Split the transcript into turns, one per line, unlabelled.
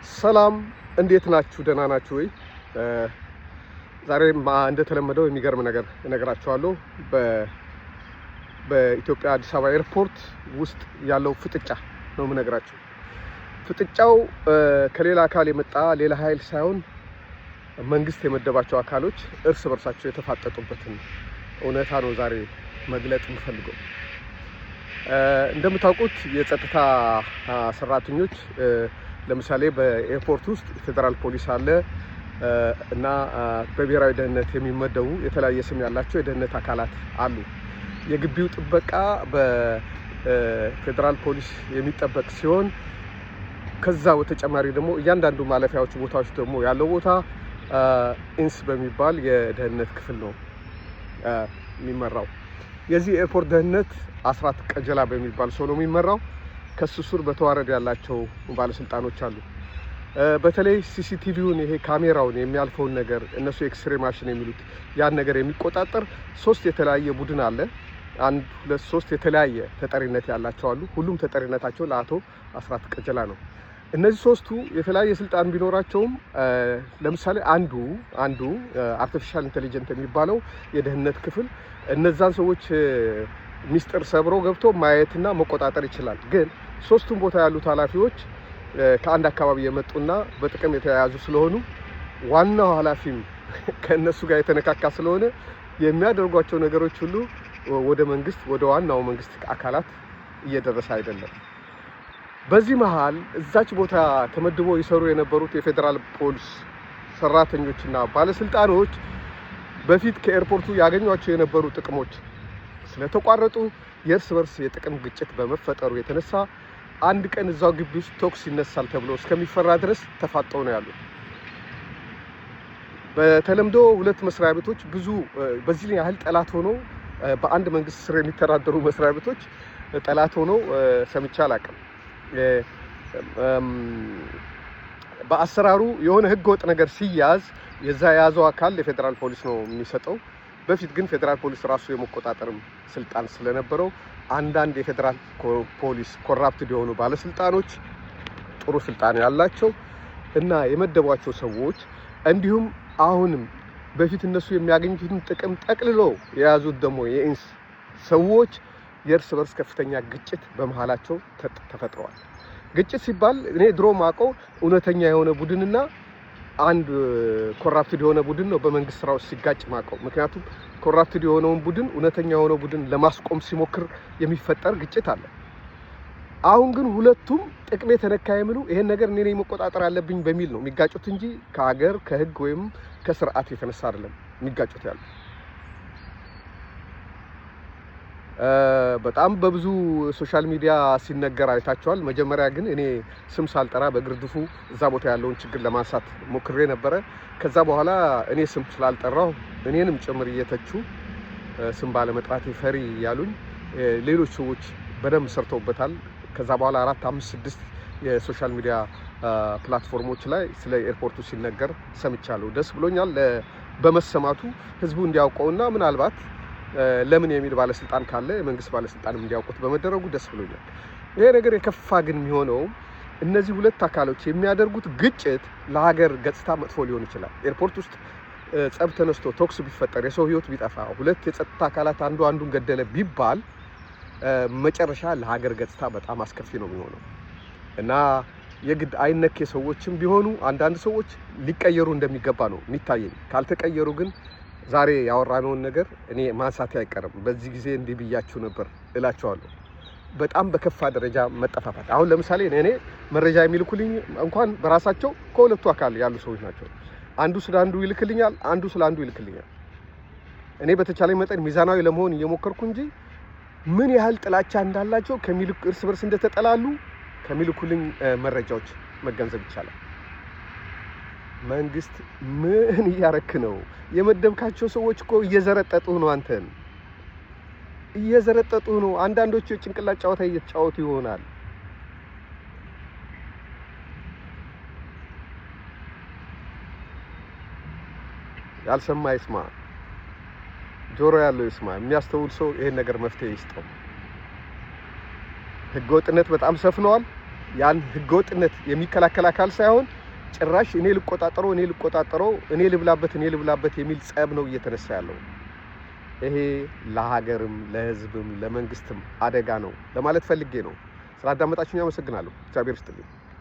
ሰላም እንዴት ናችሁ? ደህና ናችሁ ወይ? ዛሬም እንደተለመደው የሚገርም ነገር እነግራችኋለሁ። በኢትዮጵያ አዲስ አበባ ኤርፖርት ውስጥ ያለው ፍጥጫ ነው የምነግራችሁ። ፍጥጫው ከሌላ አካል የመጣ ሌላ ኃይል ሳይሆን መንግስት የመደባቸው አካሎች እርስ በርሳቸው የተፋጠጡበትን እውነታ ነው ዛሬ መግለጽ የምፈልገው። እንደምታውቁት የጸጥታ ሰራተኞች ለምሳሌ በኤርፖርት ውስጥ ፌደራል ፖሊስ አለ እና በብሔራዊ ደህንነት የሚመደቡ የተለያየ ስም ያላቸው የደህንነት አካላት አሉ። የግቢው ጥበቃ በፌደራል ፖሊስ የሚጠበቅ ሲሆን ከዛ በተጨማሪ ደግሞ እያንዳንዱ ማለፊያዎች ቦታዎች ደግሞ ያለው ቦታ ኢንስ በሚባል የደህንነት ክፍል ነው የሚመራው። የዚህ ኤርፖርት ደህንነት አስራት ቀጀላ በሚባል ሰው ነው የሚመራው። ከሱ ስር በተዋረድ ያላቸው ባለስልጣኖች አሉ። በተለይ ሲሲቲቪውን ይሄ ካሜራውን የሚያልፈውን ነገር እነሱ ኤክስሬ ማሽን የሚሉት ያን ነገር የሚቆጣጠር ሶስት የተለያየ ቡድን አለ። አንድ ሁለት ሶስት የተለያየ ተጠሪነት ያላቸው አሉ። ሁሉም ተጠሪነታቸው ለአቶ አስራት ቀጀላ ነው። እነዚህ ሶስቱ የተለያየ ስልጣን ቢኖራቸውም ለምሳሌ አንዱ አርቲፊሻል ኢንተለጀንስ የሚባለው የደህንነት ክፍል እነዛን ሰዎች ሚስጥር ሰብሮ ገብቶ ማየትና መቆጣጠር ይችላል። ግን ሶስቱም ቦታ ያሉት ኃላፊዎች ከአንድ አካባቢ የመጡና በጥቅም የተያያዙ ስለሆኑ ዋናው ኃላፊም ከነሱ ጋር የተነካካ ስለሆነ የሚያደርጓቸው ነገሮች ሁሉ ወደ መንግስት ወደ ዋናው መንግስት አካላት እየደረሰ አይደለም። በዚህ መሃል እዛች ቦታ ተመድቦ ይሰሩ የነበሩት የፌደራል ፖሊስ ሰራተኞችና ባለስልጣኖች በፊት ከኤርፖርቱ ያገኟቸው የነበሩ ጥቅሞች ስለተቋረጡ የእርስ በርስ የጥቅም ግጭት በመፈጠሩ የተነሳ አንድ ቀን እዛው ግቢ ውስጥ ቶክስ ይነሳል ተብሎ እስከሚፈራ ድረስ ተፋጠው ነው ያሉት። በተለምዶ ሁለት መስሪያ ቤቶች ብዙ በዚህ ያህል ጠላት ሆኖ በአንድ መንግስት ስር የሚተዳደሩ መስሪያ ቤቶች ጠላት ሆኖ ሰምቼ አላውቅም። በአሰራሩ የሆነ ህገወጥ ነገር ሲያዝ የዛ የያዘው አካል የፌደራል ፖሊስ ነው የሚሰጠው። በፊት ግን ፌደራል ፖሊስ ራሱ የመቆጣጠርም ስልጣን ስለነበረው አንዳንድ የፌደራል ፖሊስ ኮራፕትድ የሆኑ ባለስልጣኖች ጥሩ ስልጣን ያላቸው እና የመደቧቸው ሰዎች እንዲሁም አሁንም በፊት እነሱ የሚያገኙትን ጥቅም ጠቅልሎ የያዙት ደግሞ የኢንስ ሰዎች የእርስ በርስ ከፍተኛ ግጭት በመሃላቸው ተፈጥረዋል። ግጭት ሲባል እኔ ድሮ ማውቀው እውነተኛ የሆነ ቡድንና አንድ ኮራፕትድ የሆነ ቡድን ነው በመንግስት ስራዎች ሲጋጭ ማውቀው። ምክንያቱም ኮራፕትድ የሆነውን ቡድን እውነተኛ የሆነው ቡድን ለማስቆም ሲሞክር የሚፈጠር ግጭት አለ። አሁን ግን ሁለቱም ጥቅሜ ተነካ የሚሉ ይሄን ነገር እኔ ነኝ መቆጣጠር አለብኝ በሚል ነው የሚጋጩት እንጂ ከሀገር ከህግ ወይም ከስርዓት የተነሳ አይደለም የሚጋጩት ያለው። በጣም በብዙ ሶሻል ሚዲያ ሲነገር አይታችኋል። መጀመሪያ ግን እኔ ስም ሳልጠራ በግርድፉ እዛ ቦታ ያለውን ችግር ለማንሳት ሞክሬ ነበረ። ከዛ በኋላ እኔ ስም ስላልጠራው እኔንም ጭምር እየተቹ ስም ባለመጥራቴ ፈሪ ያሉኝ ሌሎች ሰዎች በደንብ ሰርተውበታል። ከዛ በኋላ 4 5 6 የሶሻል ሚዲያ ፕላትፎርሞች ላይ ስለ ኤርፖርቱ ሲነገር ሰምቻለሁ። ደስ ብሎኛል በመሰማቱ ህዝቡ እንዲያውቀውና ምናልባት ለምን የሚል ባለስልጣን ካለ የመንግስት ባለስልጣንም እንዲያውቁት በመደረጉ ደስ ብሎኛል። ይሄ ነገር የከፋ ግን የሚሆነው እነዚህ ሁለት አካሎች የሚያደርጉት ግጭት ለሀገር ገጽታ መጥፎ ሊሆን ይችላል። ኤርፖርት ውስጥ ጸብ ተነስቶ ቶክስ ቢፈጠር የሰው ህይወት ቢጠፋ ሁለት የጸጥታ አካላት አንዱን ገደለ ቢባል መጨረሻ ለሀገር ገጽታ በጣም አስከፊ ነው የሚሆነው እና የግድ አይነኬ ሰዎችም ቢሆኑ አንዳንድ ሰዎች ሊቀየሩ እንደሚገባ ነው የሚታየኝ። ካልተቀየሩ ግን ዛሬ ያወራነውን ነገር እኔ ማንሳት አይቀርም። በዚህ ጊዜ እንዲህ ብያችሁ ነበር እላቸዋለሁ። በጣም በከፋ ደረጃ መጠፋፋት። አሁን ለምሳሌ እኔ መረጃ የሚልኩልኝ እንኳን በራሳቸው ከሁለቱ አካል ያሉ ሰዎች ናቸው። አንዱ ስለ አንዱ ይልክልኛል፣ አንዱ ስለ አንዱ ይልክልኛል። እኔ በተቻለኝ መጠን ሚዛናዊ ለመሆን እየሞከርኩ እንጂ ምን ያህል ጥላቻ እንዳላቸው እርስ በርስ እንደተጠላሉ ከሚልኩልኝ መረጃዎች መገንዘብ ይቻላል። መንግስት ምን እያረክ ነው? የመደብካቸው ሰዎች እኮ እየዘረጠጡ ነው። አንተን እየዘረጠጡ ነው። አንዳንዶቹ የጭንቅላት ጨዋታ እየተጫወቱ ይሆናል። ያልሰማ ይስማ፣ ጆሮ ያለው ይስማ። የሚያስተውል ሰው ይሄን ነገር መፍትሄ ይስጠው። ህገወጥነት በጣም ሰፍነዋል። ያን ህገወጥነት የሚከላከል አካል ሳይሆን ጭራሽ እኔ ልቆጣጠረው እኔ ልብላበት የሚል ጸብ ነው እየተነሳ ያለው። ይሄ ለሀገርም ለህዝብም ለመንግስትም አደጋ ነው ለማለት ፈልጌ ነው። ስላዳመጣችሁኝ አመሰግናለሁ። እግዚአብሔር ይስጥልኝ።